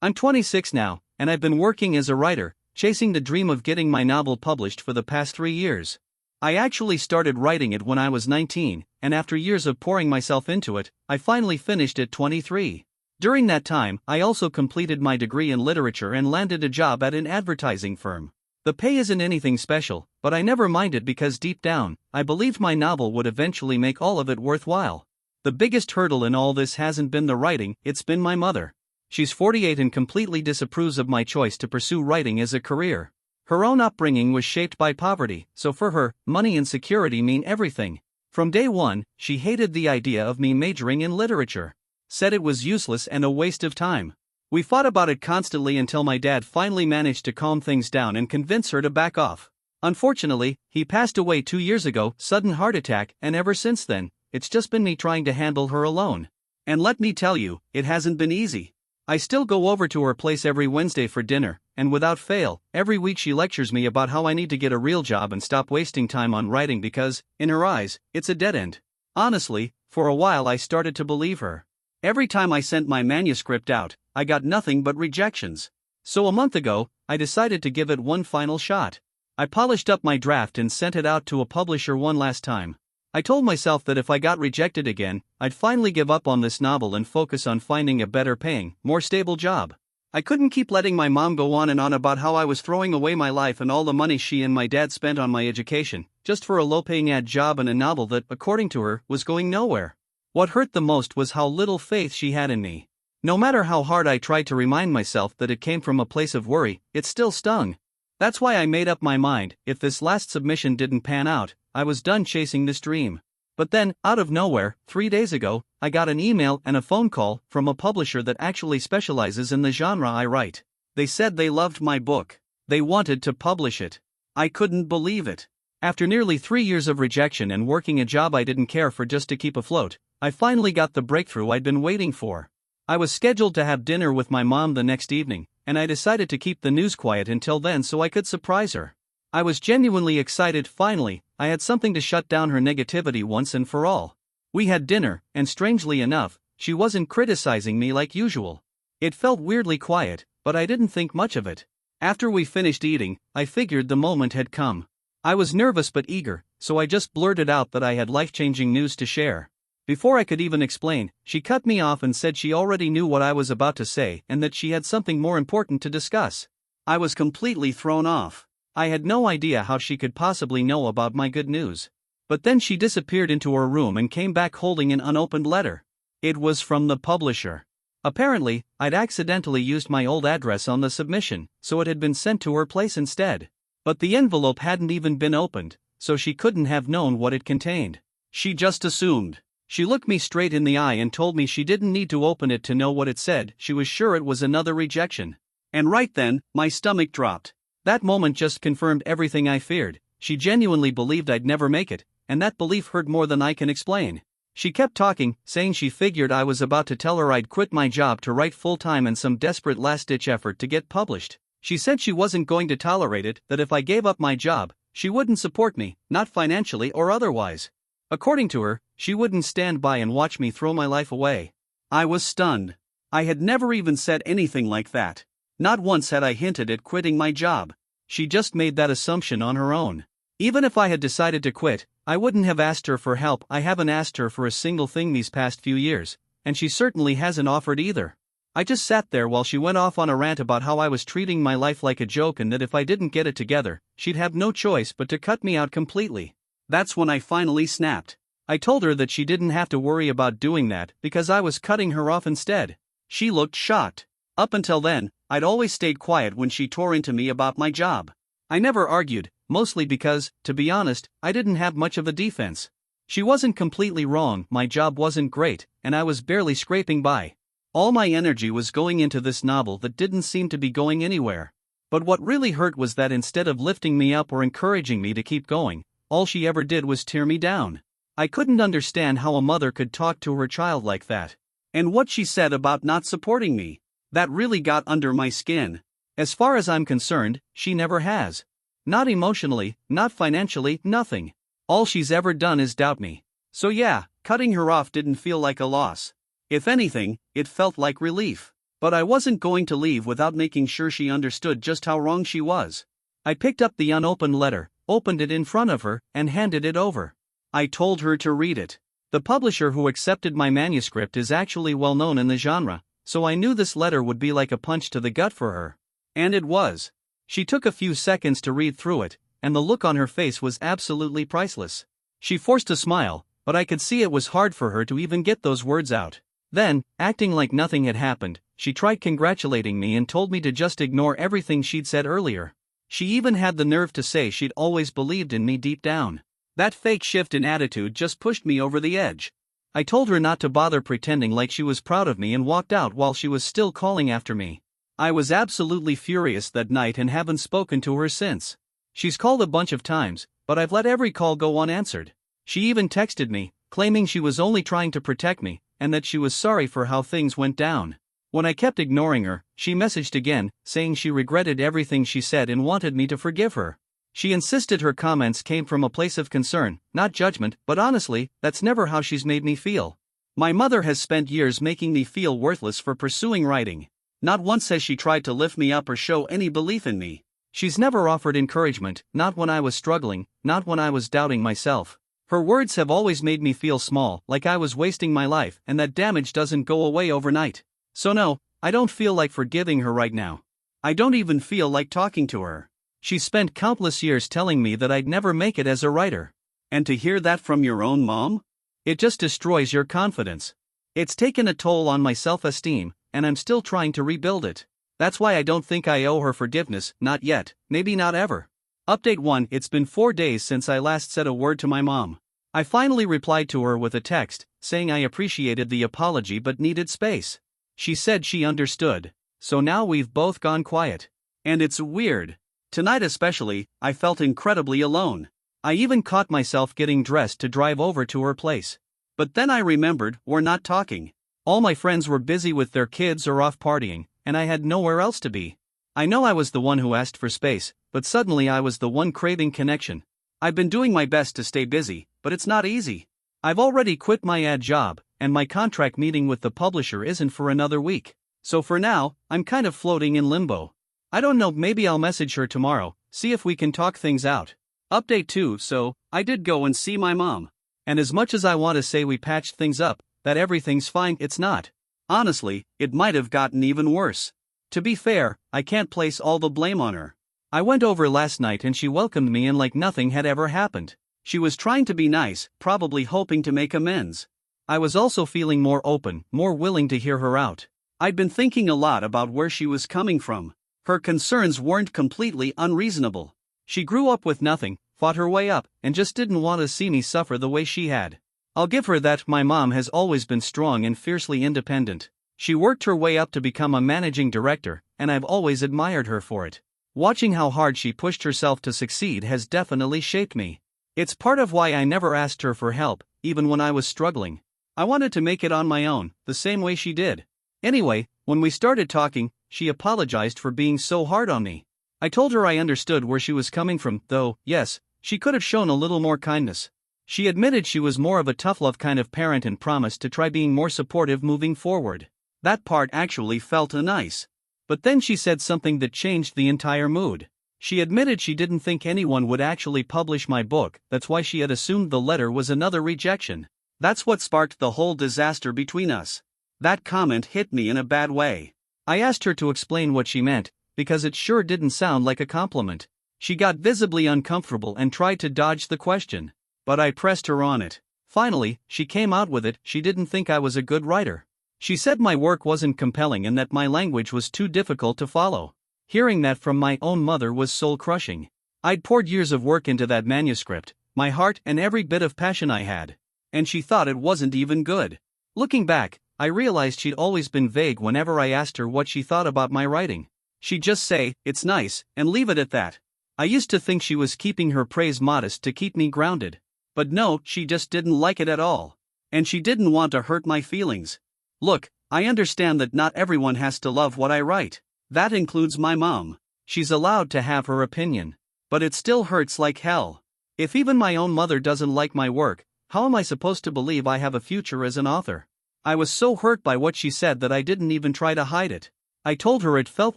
I'm 26 now, and I've been working as a writer, chasing the dream of getting my novel published for the past 3 years. I actually started writing it when I was 19, and after years of pouring myself into it, I finally finished at 23. During that time, I also completed my degree in literature and landed a job at an advertising firm. The pay isn't anything special, but I never minded because deep down, I believed my novel would eventually make all of it worthwhile. The biggest hurdle in all this hasn't been the writing, it's been my mother. She's 48 and completely disapproves of my choice to pursue writing as a career. Her own upbringing was shaped by poverty, so for her, money and security mean everything. From day one, she hated the idea of me majoring in literature. Said it was useless and a waste of time. We fought about it constantly until my dad finally managed to calm things down and convince her to back off. Unfortunately, he passed away 2 years ago, sudden heart attack, and ever since then, it's just been me trying to handle her alone. And let me tell you, it hasn't been easy. I still go over to her place every Wednesday for dinner, and without fail, every week she lectures me about how I need to get a real job and stop wasting time on writing because, in her eyes, it's a dead end. Honestly, for a while I started to believe her. Every time I sent my manuscript out, I got nothing but rejections. So a month ago, I decided to give it one final shot. I polished up my draft and sent it out to a publisher one last time. I told myself that if I got rejected again, I'd finally give up on this novel and focus on finding a better paying, more stable job. I couldn't keep letting my mom go on and on about how I was throwing away my life and all the money she and my dad spent on my education, just for a low-paying ad job and a novel that, according to her, was going nowhere. What hurt the most was how little faith she had in me. No matter how hard I tried to remind myself that it came from a place of worry, it still stung. That's why I made up my mind, if this last submission didn't pan out, I was done chasing this dream. But then, out of nowhere, 3 days ago, I got an email and a phone call from a publisher that actually specializes in the genre I write. They said they loved my book. They wanted to publish it. I couldn't believe it. After nearly 3 years of rejection and working a job I didn't care for just to keep afloat, I finally got the breakthrough I'd been waiting for. I was scheduled to have dinner with my mom the next evening, and I decided to keep the news quiet until then so I could surprise her. I was genuinely excited. Finally, I had something to shut down her negativity once and for all. We had dinner, and strangely enough, she wasn't criticizing me like usual. It felt weirdly quiet, but I didn't think much of it. After we finished eating, I figured the moment had come. I was nervous but eager, so I just blurted out that I had life-changing news to share. Before I could even explain, she cut me off and said she already knew what I was about to say and that she had something more important to discuss. I was completely thrown off. I had no idea how she could possibly know about my good news. But then she disappeared into her room and came back holding an unopened letter. It was from the publisher. Apparently, I'd accidentally used my old address on the submission, so it had been sent to her place instead. But the envelope hadn't even been opened, so she couldn't have known what it contained. She just assumed. She looked me straight in the eye and told me she didn't need to open it to know what it said. She was sure it was another rejection. And right then, my stomach dropped. That moment just confirmed everything I feared. She genuinely believed I'd never make it, and that belief hurt more than I can explain. She kept talking, saying she figured I was about to tell her I'd quit my job to write full-time in some desperate last-ditch effort to get published. She said she wasn't going to tolerate it, that if I gave up my job, she wouldn't support me, not financially or otherwise. According to her, she wouldn't stand by and watch me throw my life away. I was stunned. I had never even said anything like that. Not once had I hinted at quitting my job. She just made that assumption on her own. Even if I had decided to quit, I wouldn't have asked her for help. I haven't asked her for a single thing these past few years, and she certainly hasn't offered either. I just sat there while she went off on a rant about how I was treating my life like a joke and that if I didn't get it together, she'd have no choice but to cut me out completely. That's when I finally snapped. I told her that she didn't have to worry about doing that because I was cutting her off instead. She looked shocked. Up until then, I'd always stayed quiet when she tore into me about my job. I never argued, mostly because, to be honest, I didn't have much of a defense. She wasn't completely wrong, my job wasn't great, and I was barely scraping by. All my energy was going into this novel that didn't seem to be going anywhere. But what really hurt was that instead of lifting me up or encouraging me to keep going, all she ever did was tear me down. I couldn't understand how a mother could talk to her child like that. And what she said about not supporting me, that really got under my skin. As far as I'm concerned, she never has. Not emotionally, not financially, nothing. All she's ever done is doubt me. So yeah, cutting her off didn't feel like a loss. If anything, it felt like relief. But I wasn't going to leave without making sure she understood just how wrong she was. I picked up the unopened letter, opened it in front of her, and handed it over. I told her to read it. The publisher who accepted my manuscript is actually well known in the genre, so I knew this letter would be like a punch to the gut for her. And it was. She took a few seconds to read through it, and the look on her face was absolutely priceless. She forced a smile, but I could see it was hard for her to even get those words out. Then, acting like nothing had happened, she tried congratulating me and told me to just ignore everything she'd said earlier. She even had the nerve to say she'd always believed in me deep down. That fake shift in attitude just pushed me over the edge. I told her not to bother pretending like she was proud of me and walked out while she was still calling after me. I was absolutely furious that night and haven't spoken to her since. She's called a bunch of times, but I've let every call go unanswered. She even texted me, claiming she was only trying to protect me, and that she was sorry for how things went down. When I kept ignoring her, she messaged again, saying she regretted everything she said and wanted me to forgive her. She insisted her comments came from a place of concern, not judgment, but honestly, that's never how she's made me feel. My mother has spent years making me feel worthless for pursuing writing. Not once has she tried to lift me up or show any belief in me. She's never offered encouragement, not when I was struggling, not when I was doubting myself. Her words have always made me feel small, like I was wasting my life, and that damage doesn't go away overnight. So no, I don't feel like forgiving her right now. I don't even feel like talking to her. She spent countless years telling me that I'd never make it as a writer. And to hear that from your own mom? It just destroys your confidence. It's taken a toll on my self-esteem, and I'm still trying to rebuild it. That's why I don't think I owe her forgiveness, not yet, maybe not ever. Update 1: It's been 4 days since I last said a word to my mom. I finally replied to her with a text, saying I appreciated the apology but needed space. She said she understood. So now we've both gone quiet. And it's weird. Tonight especially, I felt incredibly alone. I even caught myself getting dressed to drive over to her place. But then I remembered, we're not talking. All my friends were busy with their kids or off partying, and I had nowhere else to be. I know I was the one who asked for space, but suddenly I was the one craving connection. I've been doing my best to stay busy, but it's not easy. I've already quit my ad job, and my contract meeting with the publisher isn't for another week. So for now, I'm kind of floating in limbo. I don't know, maybe I'll message her tomorrow, see if we can talk things out. Update 2: So, I did go and see my mom. And as much as I want to say we patched things up, that everything's fine, it's not. Honestly, it might have gotten even worse. To be fair, I can't place all the blame on her. I went over last night and she welcomed me in like nothing had ever happened. She was trying to be nice, probably hoping to make amends. I was also feeling more open, more willing to hear her out. I'd been thinking a lot about where she was coming from. Her concerns weren't completely unreasonable. She grew up with nothing, fought her way up, and just didn't want to see me suffer the way she had. I'll give her that. My mom has always been strong and fiercely independent. She worked her way up to become a managing director, and I've always admired her for it. Watching how hard she pushed herself to succeed has definitely shaped me. It's part of why I never asked her for help, even when I was struggling. I wanted to make it on my own, the same way she did. Anyway, when we started talking, she apologized for being so hard on me. I told her I understood where she was coming from, though, yes, she could have shown a little more kindness. She admitted she was more of a tough love kind of parent and promised to try being more supportive moving forward. That part actually felt nice. But then she said something that changed the entire mood. She admitted she didn't think anyone would actually publish my book, that's why she had assumed the letter was another rejection. That's what sparked the whole disaster between us. That comment hit me in a bad way. I asked her to explain what she meant, because it sure didn't sound like a compliment. She got visibly uncomfortable and tried to dodge the question. But I pressed her on it. Finally, she came out with it. She didn't think I was a good writer. She said my work wasn't compelling and that my language was too difficult to follow. Hearing that from my own mother was soul-crushing. I'd poured years of work into that manuscript, my heart and every bit of passion I had. And she thought it wasn't even good. Looking back, I realized she'd always been vague whenever I asked her what she thought about my writing. She'd just say, "It's nice," and leave it at that. I used to think she was keeping her praise modest to keep me grounded. But no, she just didn't like it at all. And she didn't want to hurt my feelings. Look, I understand that not everyone has to love what I write. That includes my mom. She's allowed to have her opinion. But it still hurts like hell. If even my own mother doesn't like my work, how am I supposed to believe I have a future as an author? I was so hurt by what she said that I didn't even try to hide it. I told her it felt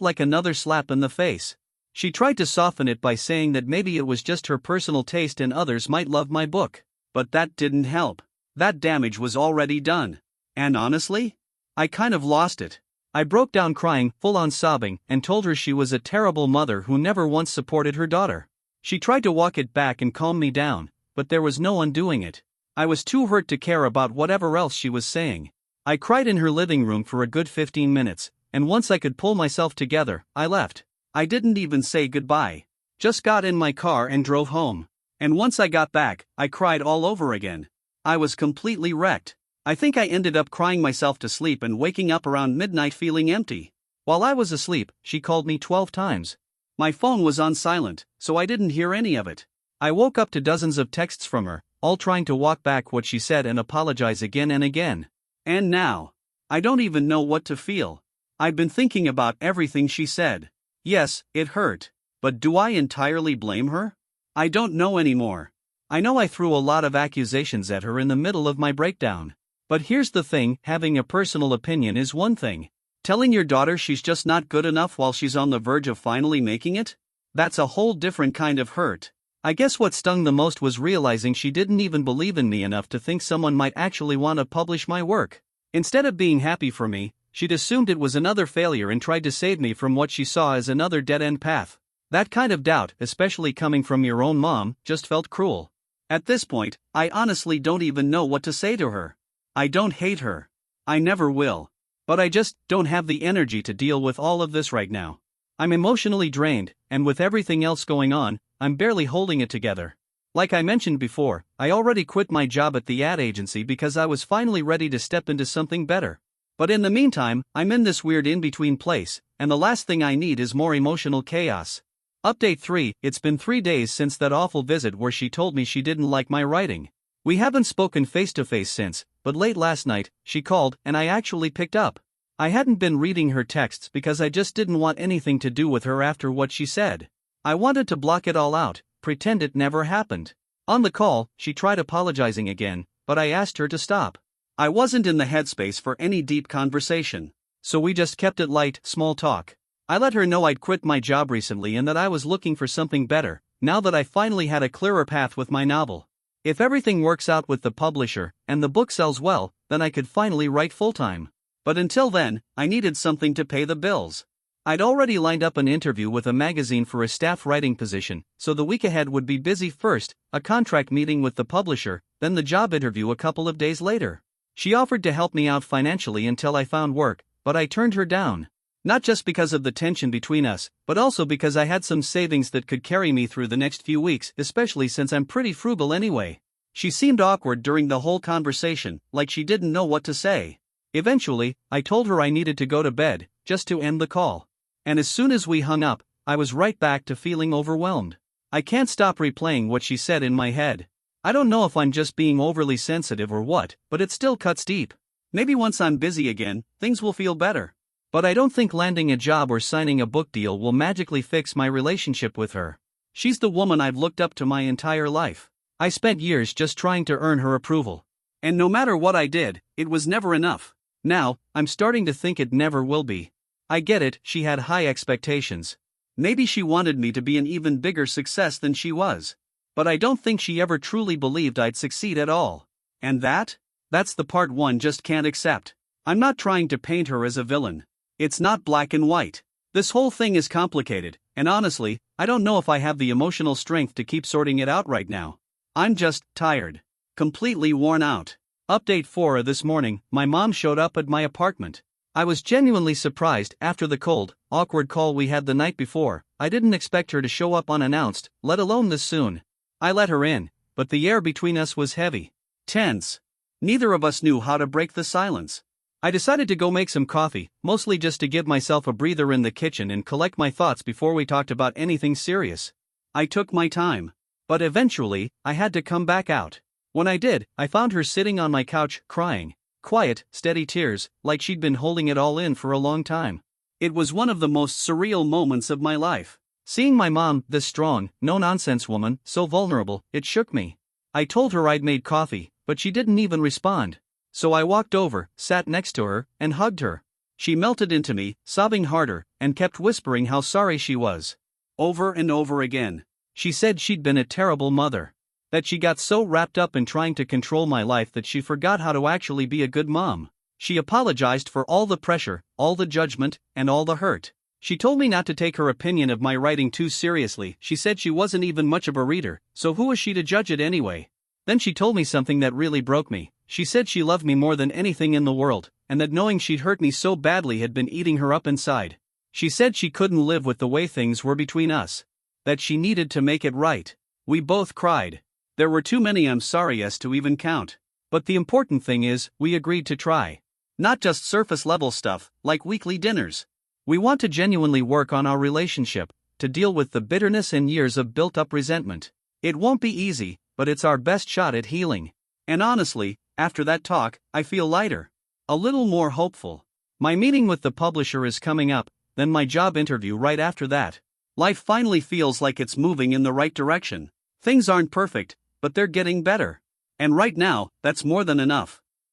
like another slap in the face. She tried to soften it by saying that maybe it was just her personal taste and others might love my book. But that didn't help. That damage was already done. And honestly, I kind of lost it. I broke down crying, full on sobbing, and told her she was a terrible mother who never once supported her daughter. She tried to walk it back and calm me down, but there was no undoing it. I was too hurt to care about whatever else she was saying. I cried in her living room for a good 15 minutes, and once I could pull myself together, I left. I didn't even say goodbye. Just got in my car and drove home. And once I got back, I cried all over again. I was completely wrecked. I think I ended up crying myself to sleep and waking up around midnight feeling empty. While I was asleep, she called me 12 times. My phone was on silent, so I didn't hear any of it. I woke up to dozens of texts from her, all trying to walk back what she said and apologize again and again. And now, I don't even know what to feel. I've been thinking about everything she said. Yes, it hurt. But do I entirely blame her? I don't know anymore. I know I threw a lot of accusations at her in the middle of my breakdown. But here's the thing, having a personal opinion is one thing. Telling your daughter she's just not good enough while she's on the verge of finally making it? That's a whole different kind of hurt. I guess what stung the most was realizing she didn't even believe in me enough to think someone might actually want to publish my work. Instead of being happy for me, she'd assumed it was another failure and tried to save me from what she saw as another dead-end path. That kind of doubt, especially coming from your own mom, just felt cruel. At this point, I honestly don't even know what to say to her. I don't hate her. I never will. But I just don't have the energy to deal with all of this right now. I'm emotionally drained, and with everything else going on, I'm barely holding it together. Like I mentioned before, I already quit my job at the ad agency because I was finally ready to step into something better. But in the meantime, I'm in this weird in-between place, and the last thing I need is more emotional chaos. Update 3, it's been 3 days since that awful visit where she told me she didn't like my writing. We haven't spoken face-to-face since, but late last night, she called and I actually picked up. I hadn't been reading her texts because I just didn't want anything to do with her after what she said. I wanted to block it all out, pretend it never happened. On the call, she tried apologizing again, but I asked her to stop. I wasn't in the headspace for any deep conversation, so we just kept it light, small talk. I let her know I'd quit my job recently and that I was looking for something better, now that I finally had a clearer path with my novel. If everything works out with the publisher, and the book sells well, then I could finally write full-time. But until then, I needed something to pay the bills. I'd already lined up an interview with a magazine for a staff writing position, so the week ahead would be busy first, a contract meeting with the publisher, then the job interview a couple of days later. She offered to help me out financially until I found work, but I turned her down. Not just because of the tension between us, but also because I had some savings that could carry me through the next few weeks, especially since I'm pretty frugal anyway. She seemed awkward during the whole conversation, like she didn't know what to say. Eventually, I told her I needed to go to bed, just to end the call. And as soon as we hung up, I was right back to feeling overwhelmed. I can't stop replaying what she said in my head. I don't know if I'm just being overly sensitive or what, but it still cuts deep. Maybe once I'm busy again, things will feel better. But I don't think landing a job or signing a book deal will magically fix my relationship with her. She's the woman I've looked up to my entire life. I spent years just trying to earn her approval. And no matter what I did, it was never enough. Now, I'm starting to think it never will be. I get it, she had high expectations. Maybe she wanted me to be an even bigger success than she was. But I don't think she ever truly believed I'd succeed at all. And that's the part one just can't accept. I'm not trying to paint her as a villain. It's not black and white. This whole thing is complicated, and honestly, I don't know if I have the emotional strength to keep sorting it out right now. I'm just tired. Completely worn out. Update 4 this morning, my mom showed up at my apartment. I was genuinely surprised after the cold, awkward call we had the night before. I didn't expect her to show up unannounced, let alone this soon. I let her in, but the air between us was heavy. Tense. Neither of us knew how to break the silence. I decided to go make some coffee, mostly just to give myself a breather in the kitchen and collect my thoughts before we talked about anything serious. I took my time. But eventually, I had to come back out. When I did, I found her sitting on my couch, crying. Quiet, steady tears, like she'd been holding it all in for a long time. It was one of the most surreal moments of my life. Seeing my mom, this strong, no-nonsense woman, so vulnerable, it shook me. I told her I'd made coffee, but she didn't even respond. So I walked over, sat next to her, and hugged her. She melted into me, sobbing harder, and kept whispering how sorry she was. Over and over again. She said she'd been a terrible mother. That she got so wrapped up in trying to control my life that she forgot how to actually be a good mom. She apologized for all the pressure, all the judgment, and all the hurt. She told me not to take her opinion of my writing too seriously. She said she wasn't even much of a reader, so who was she to judge it anyway? Then she told me something that really broke me. She said she loved me more than anything in the world, and that knowing she'd hurt me so badly had been eating her up inside. She said she couldn't live with the way things were between us. That she needed to make it right. We both cried. There were too many I'm sorry's to even count. But the important thing is, we agreed to try. Not just surface-level stuff, like weekly dinners. We want to genuinely work on our relationship, to deal with the bitterness and years of built-up resentment. It won't be easy, but it's our best shot at healing. And honestly, after that talk, I feel lighter. A little more hopeful. My meeting with the publisher is coming up, then my job interview right after that. Life finally feels like it's moving in the right direction. Things aren't perfect, but they're getting better. And right now, that's more than enough.